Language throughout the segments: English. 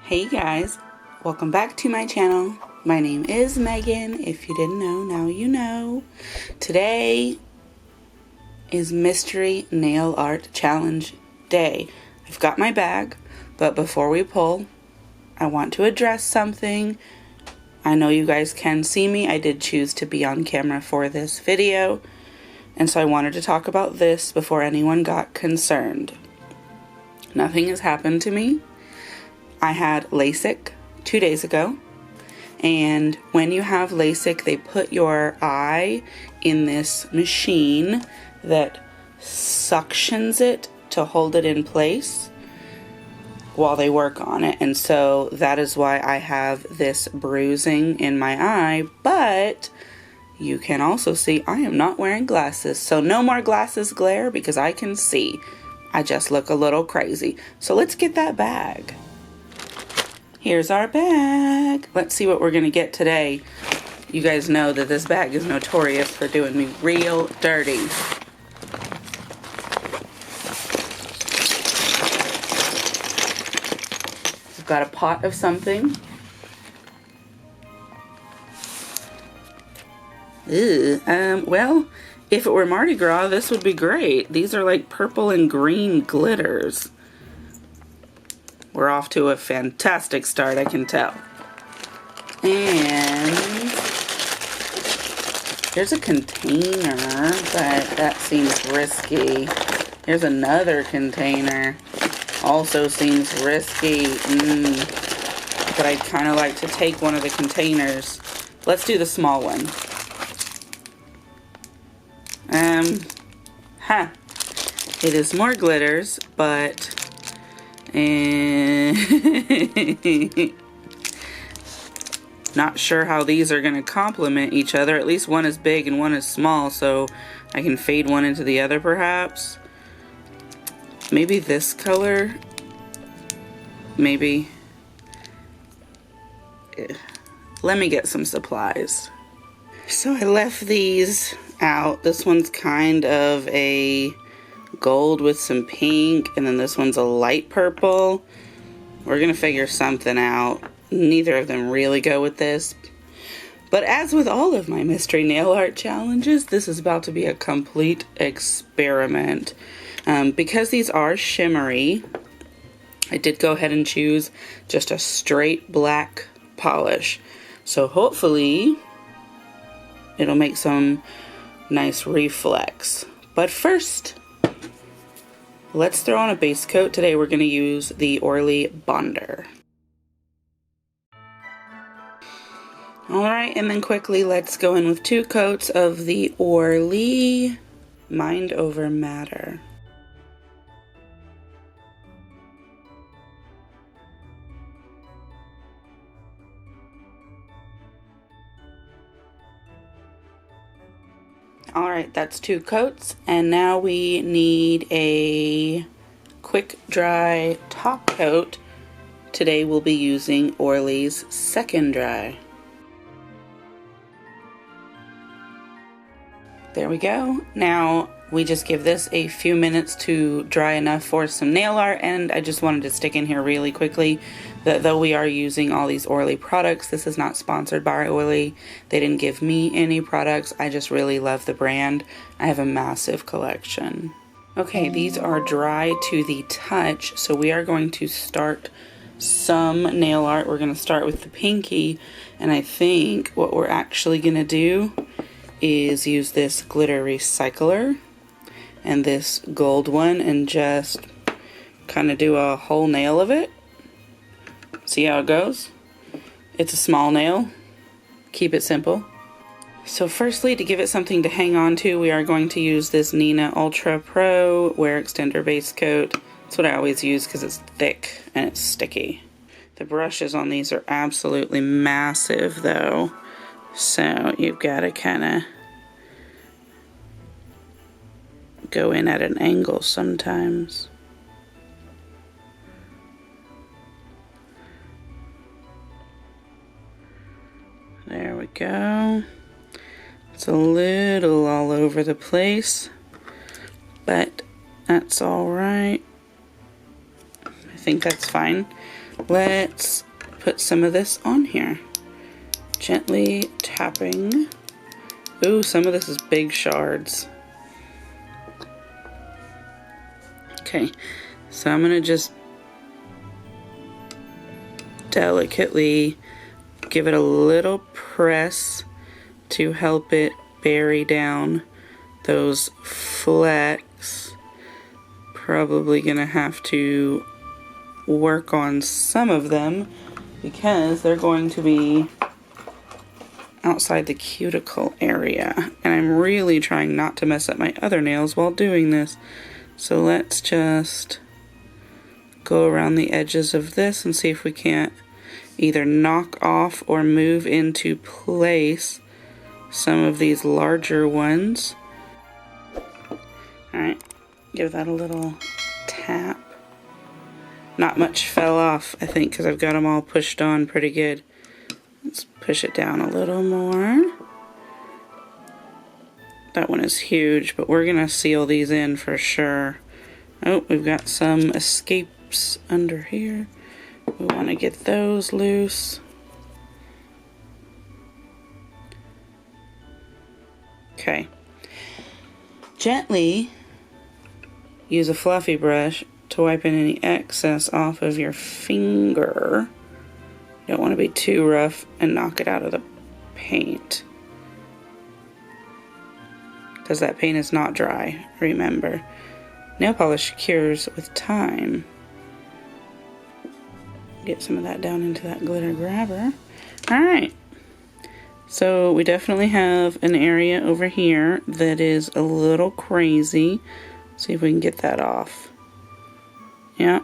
Hey guys, welcome back to my channel. My name is Megan. If you didn't know, now you know. Today is Mystery Nail Art Challenge Day. I've got my bag, but before we pull, I want to address something. I know you guys can see me. I did choose to be on camera for this video, and so I wanted to talk about this before anyone got concerned. Nothing has happened to me. I had LASIK 2 days ago, and when you have LASIK, they put your eye in this machine that suctions it to hold it in place while they work on it, and so that is why I have this bruising in my eye. But you can also see I am not wearing glasses, so no more glasses glare because I can see. I just look a little crazy. So let's get that bag. Here's our bag. Let's see what we're gonna get today. You guys know that this bag is notorious for doing me real dirty. We've got a pot of something. Ew. Well, if it were Mardi Gras, this would be great. These are like purple and green glitters. We're off to a fantastic start, I can tell. And there's a container, but that seems risky. Here's another container. Also seems risky. But I'd kind of like to take one of the containers. Let's do the small one. It is more glitters, but not sure how these are going to complement each other. At least one is big and one is small, so I can fade one into the other perhaps. Maybe this color. Maybe. Let me get some supplies. So I left these out. This one's kind of a gold with some pink, and then this one's a light purple. We're gonna figure something out. Neither of them really go with this, but as with all of my mystery nail art challenges, this is about to be a complete experiment. Because these are shimmery, I did go ahead and choose just a straight black polish, so hopefully it'll make some nice reflex. But first, let's throw on a base coat. Today we're going to use the Orly Bonder. Alright, and then quickly let's go in with 2 coats of the Orly Mind Over Matter. Alright, that's 2 coats, and now we need a quick dry top coat. Today we'll be using Orly's Second Dry. There we go. Now we just give this a few minutes to dry enough for some nail art, and I just wanted to stick in here really quickly that though we are using all these Orly products, this is not sponsored by Orly. They didn't give me any products. I just really love the brand. I have a massive collection. Okay, these are dry to the touch, so we are going to start some nail art. We're going to start with the pinky, and I think what we're actually going to do is use this glitter recycler and this gold one and just kind of do a whole nail of it. See how it goes? It's a small nail. Keep it simple. So firstly, to give it something to hang on to, we are going to use this Nina Ultra Pro Wear Extender Base Coat. That's what I always use because it's thick and it's sticky. The brushes on these are absolutely massive though, so you've got to kind of go in at an angle sometimes. There we go. It's a little all over the place, but that's all right. I think that's fine. let's put some of this on here. Gently tapping. Ooh, some of this is big shards. Okay, so I'm gonna just delicately give it a little press to help it bury down those flecks. Probably gonna have to work on some of them because they're going to be outside the cuticle area, and I'm really trying not to mess up my other nails while doing this. So let's just go around the edges of this and see if we can't either knock off or move into place some of these larger ones. Alright, give that a little tap. Not much fell off, I think, because I've got them all pushed on pretty good. Let's push it down a little more. That one is huge, but we're going to seal these in for sure. Oh, we've got some escapes under here. We want to get those loose. Okay. Gently use a fluffy brush to wipe any excess off of your finger. You don't want to be too rough and knock it out of the paint, because that paint is not dry, remember. Nail polish cures with time. Get some of that down into that glitter grabber. Alright, so we definitely have an area over here that is a little crazy. See if we can get that off. Yeah.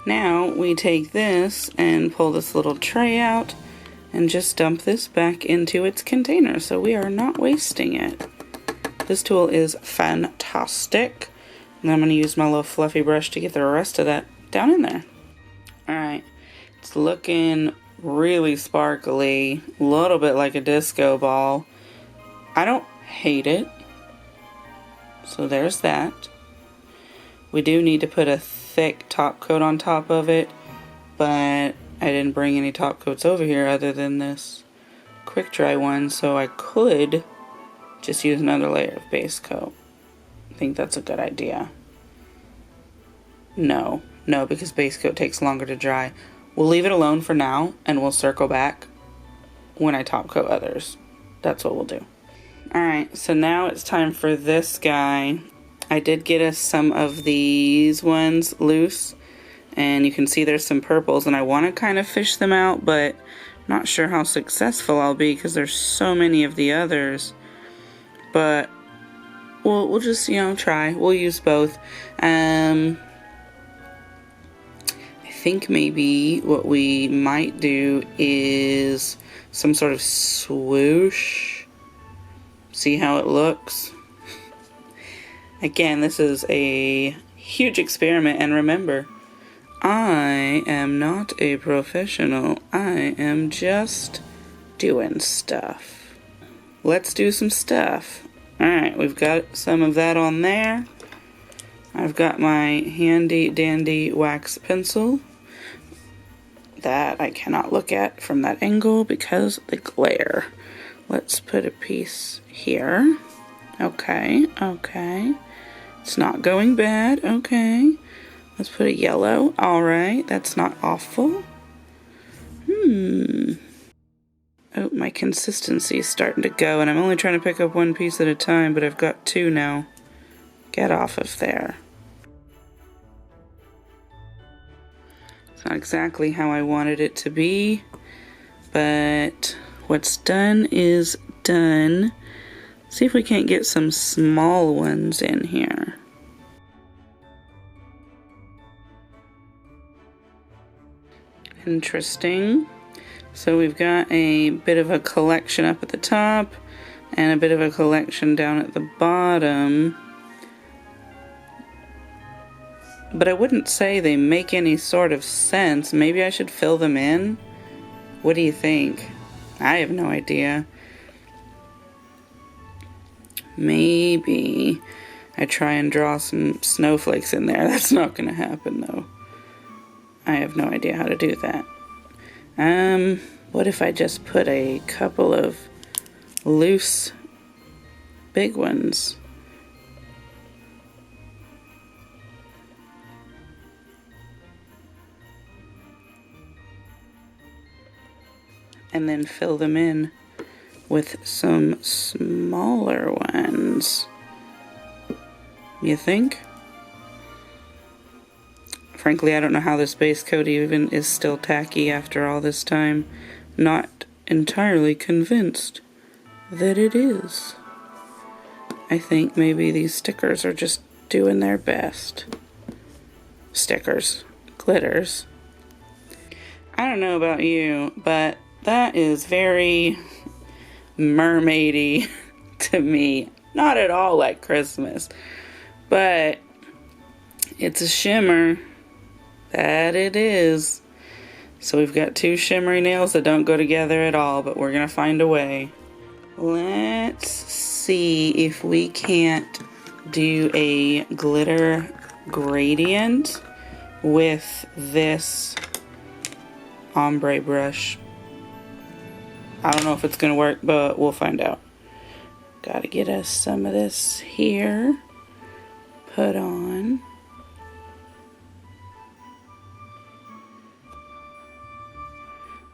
Now we take this and pull this little tray out and just dump this back into its container, so we are not wasting it. This tool is fantastic. And I'm going to use my little fluffy brush to get the rest of that down in there. Alright, it's looking really sparkly, a little bit like a disco ball. I don't hate it. So there's that. We do need to put a thick top coat on top of it, but I didn't bring any top coats over here other than this quick dry one, so I could just use another layer of base coat. I think that's a good idea. No, because base coat takes longer to dry. We'll leave it alone for now, and we'll circle back when I top coat others. That's what we'll do. Alright, so now it's time for this guy. I did get us some of these ones loose, and you can see there's some purples, and I want to kind of fish them out, but not sure how successful I'll be because there's so many of the others. But we'll just, try. We'll use both. I think maybe what we might do is some sort of swoosh. See how it looks? Again, this is a huge experiment, and remember, I am not a professional. I am just doing stuff. Let's do some stuff. Alright, we've got some of that on there. I've got my handy dandy wax pencil that I cannot look at from that angle because of the glare. Let's put a piece here. Okay. It's not going bad. Okay. Let's put a yellow. Alright, that's not awful. Oh, my consistency is starting to go, and I'm only trying to pick up one piece at a time, but I've got two now. Get off of there. It's not exactly how I wanted it to be, but what's done is done. See if we can't get some small ones in here. Interesting. So we've got a bit of a collection up at the top and a bit of a collection down at the bottom. But I wouldn't say they make any sort of sense. Maybe I should fill them in? What do you think? I have no idea. Maybe I try and draw some snowflakes in there. That's not going to happen though. I have no idea how to do that. What if I just put a couple of loose big ones? And then fill them in with some smaller ones. You think? Frankly, I don't know how this base coat even is still tacky after all this time. Not entirely convinced that it is. I think maybe these stickers are just doing their best. Stickers. Glitters. I don't know about you, but that is very mermaidy to me. Not at all like Christmas, but it's a shimmer. That it is. So we've got two shimmery nails that don't go together at all, but we're gonna find a way. Let's see if we can't do a glitter gradient with this ombre brush. I don't know if it's gonna work, but we'll find out. Gotta get us some of this here. Put on.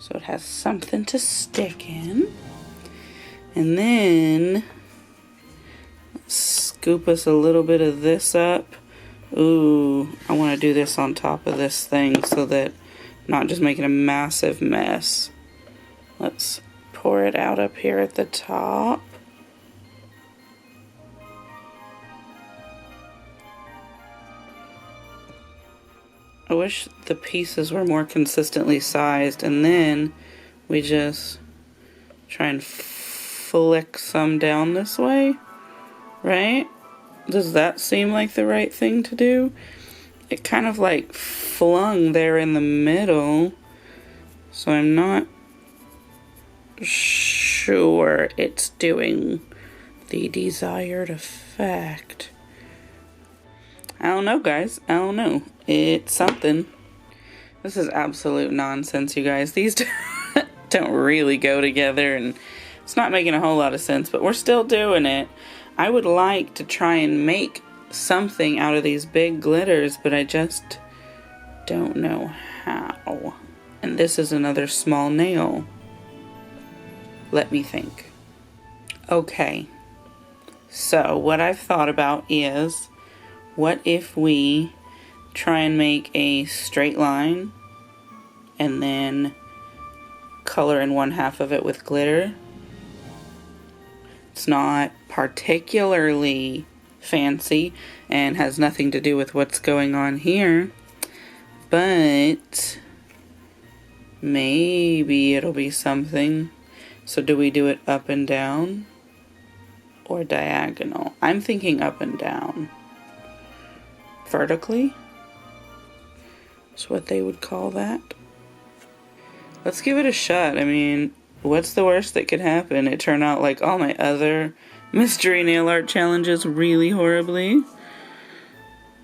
So it has something to stick in. And then let's scoop us a little bit of this up. Ooh, I want to do this on top of this thing so that I'm not just making a massive mess. Let's pour it out up here at the top. I wish the pieces were more consistently sized, and then we just try and flick some down this way, right? Does that seem like the right thing to do? It kind of like flung there in the middle, so I'm not sure it's doing the desired effect. I don't know, guys. I don't know. It's something. This is absolute nonsense, you guys. These don't really go together, and it's not making a whole lot of sense, but we're still doing it. I would like to try and make something out of these big glitters, but I just don't know how. And this is another small nail. Let me think. Okay. So what I've thought about is, what if we try and make a straight line and then color in one half of it with glitter? It's not particularly fancy and has nothing to do with what's going on here, but maybe it'll be something. So do we do it up and down or diagonal? I'm thinking up and down. Vertically is what they would call that. Let's give it a shot. I mean, what's the worst that could happen? It turned out like all my other mystery nail art challenges really horribly.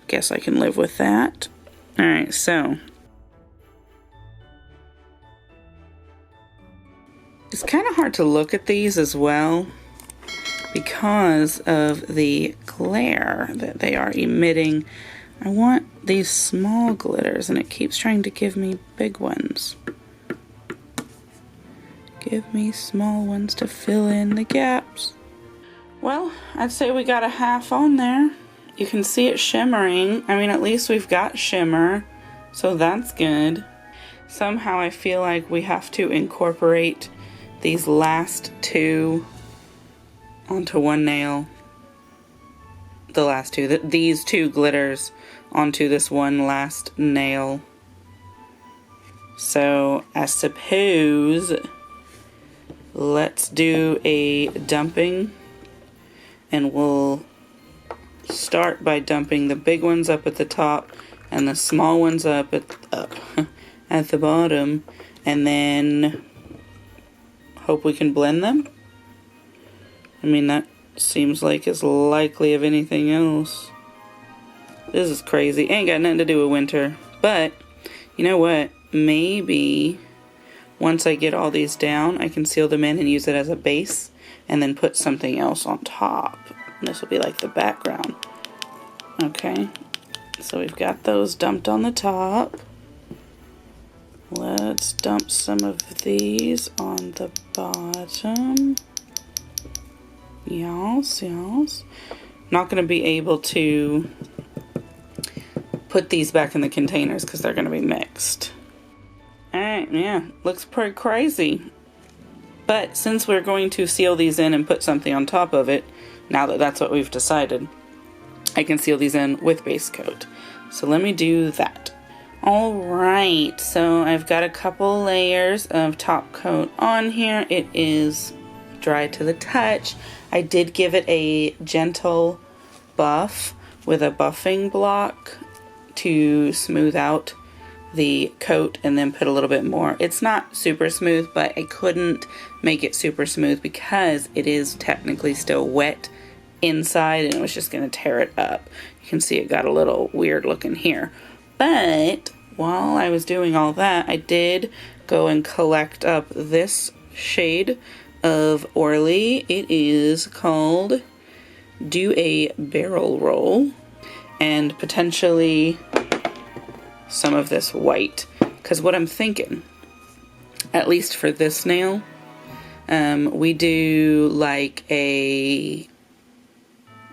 Guess I can live with that. Alright, so it's kind of hard to look at these as well because of the glare that they are emitting. I want these small glitters, and it keeps trying to give me big ones. Give me small ones to fill in the gaps. Well, I'd say we got a half on there. You can see it shimmering. I mean, at least we've got shimmer, so that's good. Somehow I feel like we have to incorporate these last two onto one nail. The last two, these two glitters onto this one last nail. So I suppose let's do a dumping, and we'll start by dumping the big ones up at the top and the small ones up at the bottom, and then hope we can blend them. I mean, that seems like it's likely of anything else. This is crazy. Ain't got nothing to do with winter, but You know what? Maybe once I get all these down, I can seal them in and use it as a base and then put something else on top. And this will be like the background. Okay, so we've got those dumped on the top. Let's dump some of these on the bottom. Yes, yes. Not going to be able to put these back in the containers because they're going to be mixed. Alright, yeah, looks pretty crazy. But since we're going to seal these in and put something on top of it, now that that's what we've decided, I can seal these in with base coat. So let me do that. Alright, so I've got a couple layers of top coat on here. It is dry to the touch. I did give it a gentle buff with a buffing block to smooth out the coat and then put a little bit more. It's not super smooth, but I couldn't make it super smooth because it is technically still wet inside and it was just going to tear it up. You can see it got a little weird looking here. But while I was doing all that, I did go and collect up this shade of Orly. It is called Do a Barrel Roll, and potentially some of this white, because what I'm thinking, at least for this nail, we do like a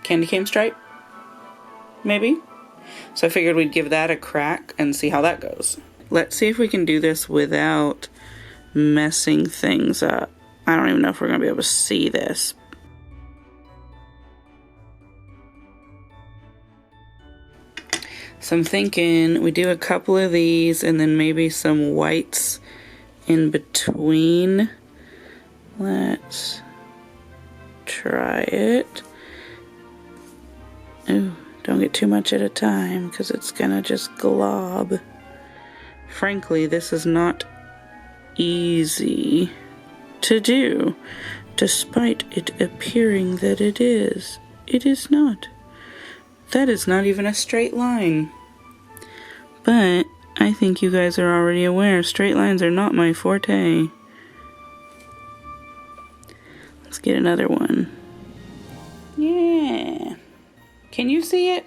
candy cane stripe, maybe. So I figured we'd give that a crack and see how that goes. Let's see if we can do this without messing things up. I don't even know if we're gonna be able to see this. So I'm thinking we do a couple of these and then maybe some whites in between. Let's try it. Ooh, don't get too much at a time because it's gonna just glob. Frankly, this is not easy to do, despite it appearing that it is. It is not. That is not even a straight line. But I think you guys are already aware, straight lines are not my forte. Let's get another one. Yeah. Can you see it?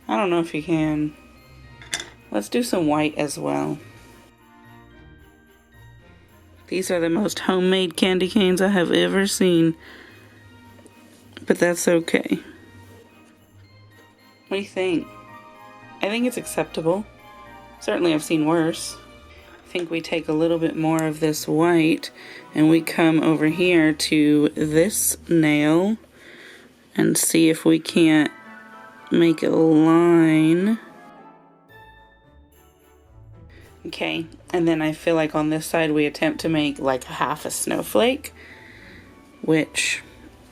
I don't know if you can. Let's do some white as well. These are the most homemade candy canes I have ever seen. But that's okay. What do you think? I think it's acceptable. Certainly I've seen worse. I think we take a little bit more of this white and we come over here to this nail and see if we can't make a line. Okay, and then I feel like on this side we attempt to make like half a snowflake, which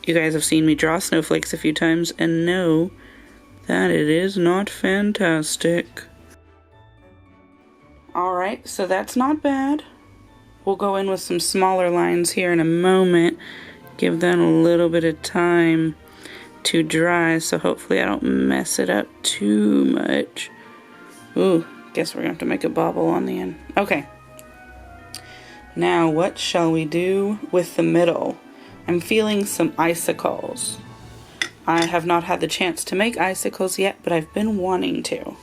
you guys have seen me draw snowflakes a few times and know that it is not fantastic. Alright, so that's not bad. We'll go in with some smaller lines here in a moment. Give that a little bit of time to dry, so hopefully I don't mess it up too much. Ooh, guess we're gonna have to make a bobble on the end. Okay. Now, what shall we do with the middle? I'm feeling some icicles. I have not had the chance to make icicles yet, but I've been wanting to.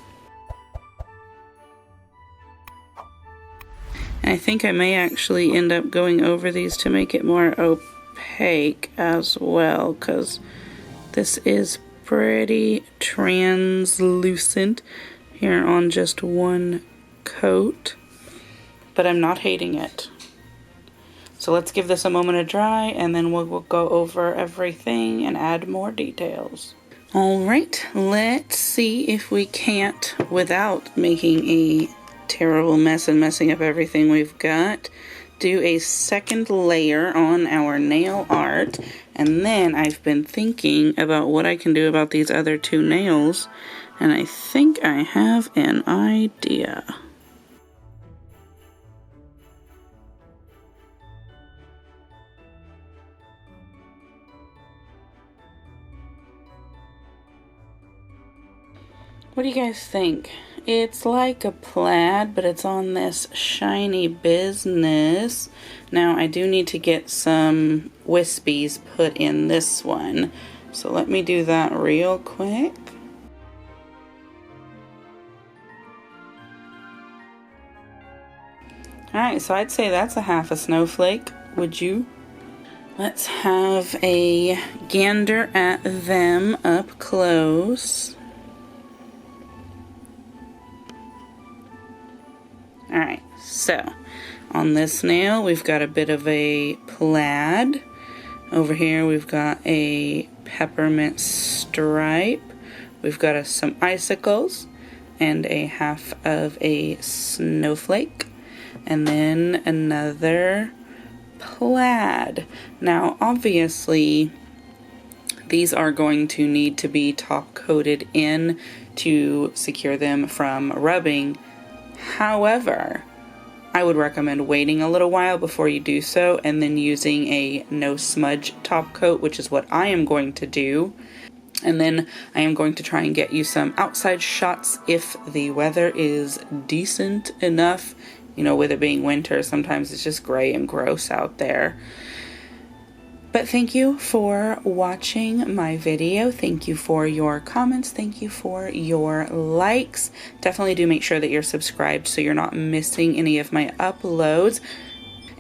And I think I may actually end up going over these to make it more opaque as well, because this is pretty translucent here on just one coat, but I'm not hating it. So let's give this a moment to dry and then we'll go over everything and add more details. Alright, let's see if we can't, without making a terrible mess and messing up everything we've got, do a second layer on our nail art. And then I've been thinking about what I can do about these other two nails, and I think I have an idea. What do you guys think? It's like a plaid, but it's on this shiny business. Now, I do need to get some wispies put in this one. So let me do that real quick. Alright, so I'd say that's a half a snowflake. Would you? Let's have a gander at them up close. Alright, so on this nail we've got a bit of a plaid. Over here we've got a peppermint stripe. We've got some icicles and a half of a snowflake. And then another plaid. Now obviously these are going to need to be top coated in to secure them from rubbing. However, I would recommend waiting a little while before you do so and then using a no smudge top coat, which is what I am going to do. And then I am going to try and get you some outside shots if the weather is decent enough. You know, with it being winter, sometimes it's just gray and gross out there. But thank you for watching my video. Thank you for your comments. Thank you for your likes. Definitely do make sure that you're subscribed so you're not missing any of my uploads.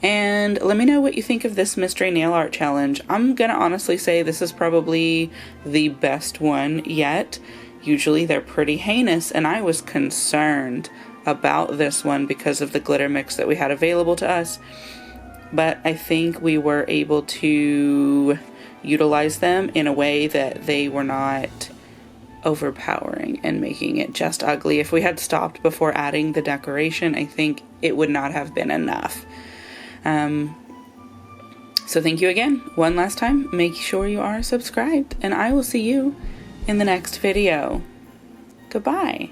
And let me know what you think of this mystery nail art challenge. I'm gonna honestly say this is probably the best one yet. Usually they're pretty heinous, and I was concerned about this one because of the glitter mix that we had available to us. But I think we were able to utilize them in a way that they were not overpowering and making it just ugly. If we had stopped before adding the decoration, I think it would not have been enough. So thank you again. One last time, make sure you are subscribed, and I will see you in the next video. Goodbye.